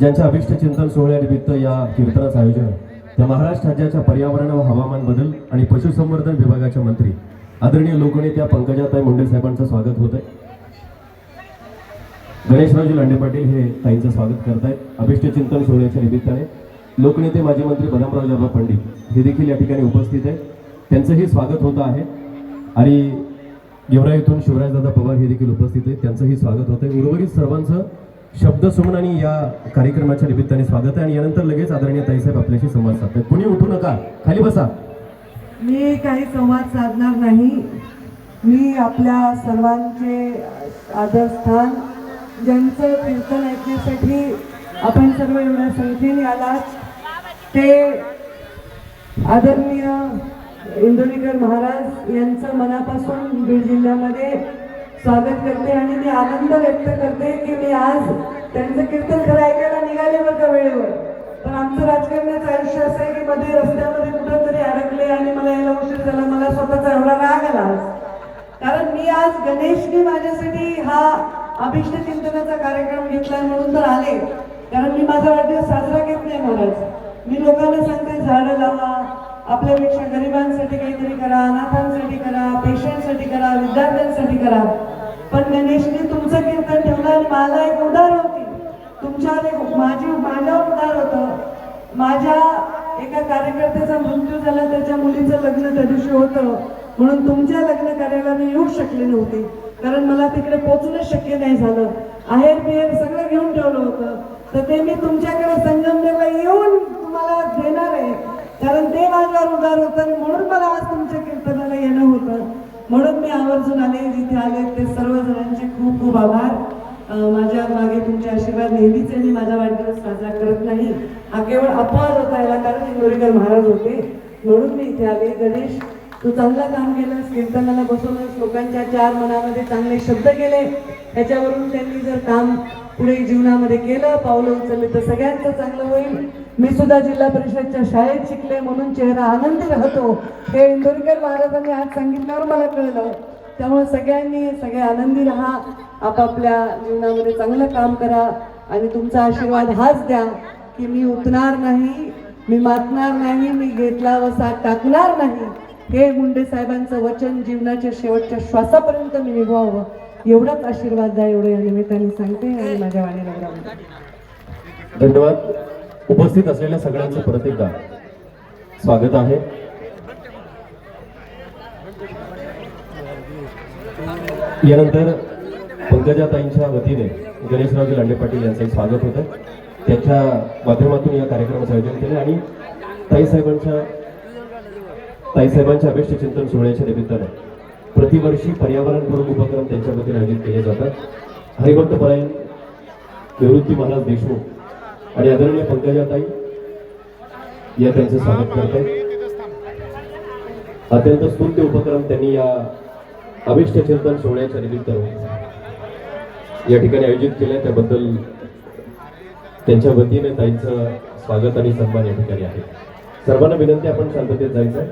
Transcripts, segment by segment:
ज्यांच्या अभिष्ट चिंतन सोहळ्यानिमित्त या कीर्तनाचं आयोजन आहे, त्या महाराष्ट्र राज्याच्या पर्यावरण व हवामान बदल आणि पशुसंवर्धन विभागाच्या मंत्री आदरणीय लोकनेत्या पंकजाताई मुंडे साहेबांचं स्वागत होत आहे. गणेशरावजी लांडे पाटील हे ताईंचं स्वागत करतायत. अभिष्ट चिंतन सोहळ्याच्या निमित्ताने लोकनेते माजी मंत्री बदामराव जाधव पंडित हे देखील या ठिकाणी उपस्थित आहेत. त्यांचंही स्वागत होत आहे. आणि गेवराईतून शिवराजदादा पवार हे देखील उपस्थित आहेत, त्यांचंही स्वागत होत आहे. उर्वरित सर्वांचं शब्दसुमनाने या कार्यक्रमाच्या निमित्ताने स्वागत आहे. आणि यानंतर लगेच आदरणीय ताईसाहेब आपल्याशी संवाद साधतात. कुणी उठू नका, खाली बसा. मी काही संवाद साधणार नाही. मी आपल्या सर्वांचे आदरस्थान, ज्यांचं कीर्तन ऐकण्यासाठी आपण सर्व एवढ्या संख्येने आलात, ते आदरणीय इंदोरीकर महाराज यांचं मनापासून बीड जिल्ह्यामध्ये स्वागत करते. आणि मी आनंद व्यक्त करते की मी आज त्यांचं कीर्तन खरं ऐकायला निघाले बरं वेळेवर. पण आमचं राजकारणाचं आयुष्य असं आहे की मध्ये रस्त्यामध्ये कुठंतरी अडकले आणि मला यायला उशीर झाला. मला स्वतःचा एवढा राग आला कारण मी आज गणेशने माझ्यासाठी हा अभिष्ट चिंतनाचा कार्यक्रम घेतला म्हणून तर आले. कारण मी माझा वाढदिवस साजरा घेत नाही महाराज. मी लोकांना सांगते झाडं लावा, आपल्यापेक्षा गरिबांसाठी काहीतरी करा, अनाथांसाठी करा, पेशंटसाठी करा, विद्यार्थ्यांसाठी करा. पण गणेशने तुमचं कीर्तन ठेवलं आणि मला एक उदार होती तुमच्यावर, एक माझ्यावर उदार होतं. माझ्या एका कार्यकर्त्याचा मृत्यू झाला, त्याच्या मुलीचं लग्न त्या दिवशी होतं म्हणून तुमच्या लग्न कार्याला मी येऊ शकले नव्हते. कारण मला तिकडे पोहोचणं शक्य नाही झालं. आहेर बिहेर सगळं घेऊन ठेवलं होतं. तर ते मी तुमच्याकडे संगमनेरला येऊन तुम्हाला देणार आहे. कारण ते माझ्यावर उदार होतं म्हणून मला आज तुमच्या कीर्तनाला येणं होतं. म्हणून मी आवर्जून आले. जिथे आले ते सर्वजणांचे खूप खूप आभार. माझ्या मागे तुमचे आशीर्वाद नेहमीच आहे. मी माझा वाढदिवस साजरा करत नाही. हा केवळ अपवाद होता याला, कारण इंदोरीकर महाराज होते म्हणून मी इथे आले. गणेश, तू चांगलं काम केलंस, कीर्तनाला बसवलंस, लोकांच्या चार मनामध्ये चांगले शब्द केले. त्याच्यावरून त्यांनी जर काम पुढे जीवनामध्ये केलं, पावलं उचलले तर सगळ्यांचं चांगलं होईल. मी सुद्धा जिल्हा परिषदच्या शाळेत शिकले म्हणून चेहरा आनंदी राहतो हे इंदोरीकर महाराजांनी आज सांगितल्यावर मला कळलं. त्यामुळे सगळ्यांनी सगळे आनंदी राहा, आपापल्या जीवनामध्ये चांगलं काम करा आणि तुमचा आशीर्वाद हाच द्या की मी उतणार नाही, मी मातणार नाही, मी घेतला वसा टाकणार नाही. हे मुंडे साहेबांचं वचन जीवनाच्या शेवटच्या श्वासापर्यंत मी निभावावं एवढाच आशीर्वाद द्या, एवढं या निमित्ताने सांगते आणि माझ्या वाणीला धन्यवाद. उपस्थित असलेल्या सगळ्यांचं परत एकदा स्वागत आहे. यानंतर पंकजाताईंच्या वतीने गणेशरावजी लांडे पाटील यांचं स्वागत होतं. त्यांच्या माध्यमातून या कार्यक्रमाचं आयोजन केले आणि ताईसाहेबांच्या अभिष्ट चिंतन सोहळ्याच्या निमित्ताने प्रतिवर्षी पर्यावरणपूरक उपक्रम त्यांच्या वतीने आयोजित केले जातात. हरिभक्तपरायण निवृत्ती महाराज देशमुख आणि आदरणीय पंकजाताई या त्यांचं स्वागत करतात. अत्यंत स्तुत्य उपक्रम त्यांनी या अभिष्ट चिंतन सोहळ्याच्या निमित्त या ठिकाणी आयोजित केले. त्याबद्दल त्यांच्या वतीने ताईंचं स्वागत आणि सन्मान या ठिकाणी आहे. सर्वांना विनंती, आपण शांततेत जायचं.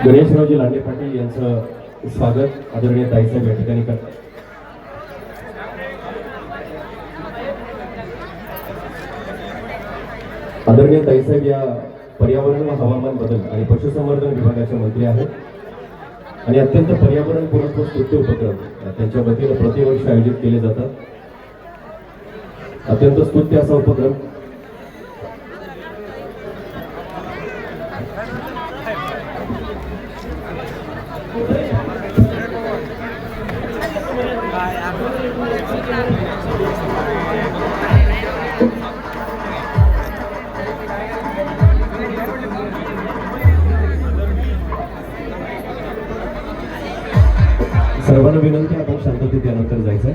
गणेशरावजी लांडे पाटील यांचं स्वागत आदरणीय ताईसाहेब या ठिकाणी करतात. आदरणीय ताईसाहेब या पर्यावरण व हवामान बदल आणि पशुसंवर्धन विभागाचे मंत्री आहेत आणि अत्यंत पर्यावरणपूरक व स्तुत्य उपक्रम त्यांच्या वतीने प्रतिवर्षी आयोजित केले जातात. अत्यंत स्तुत्य असा उपक्रम सर्वांना विनंती, आपण शांततेत यानंतर जायचंय.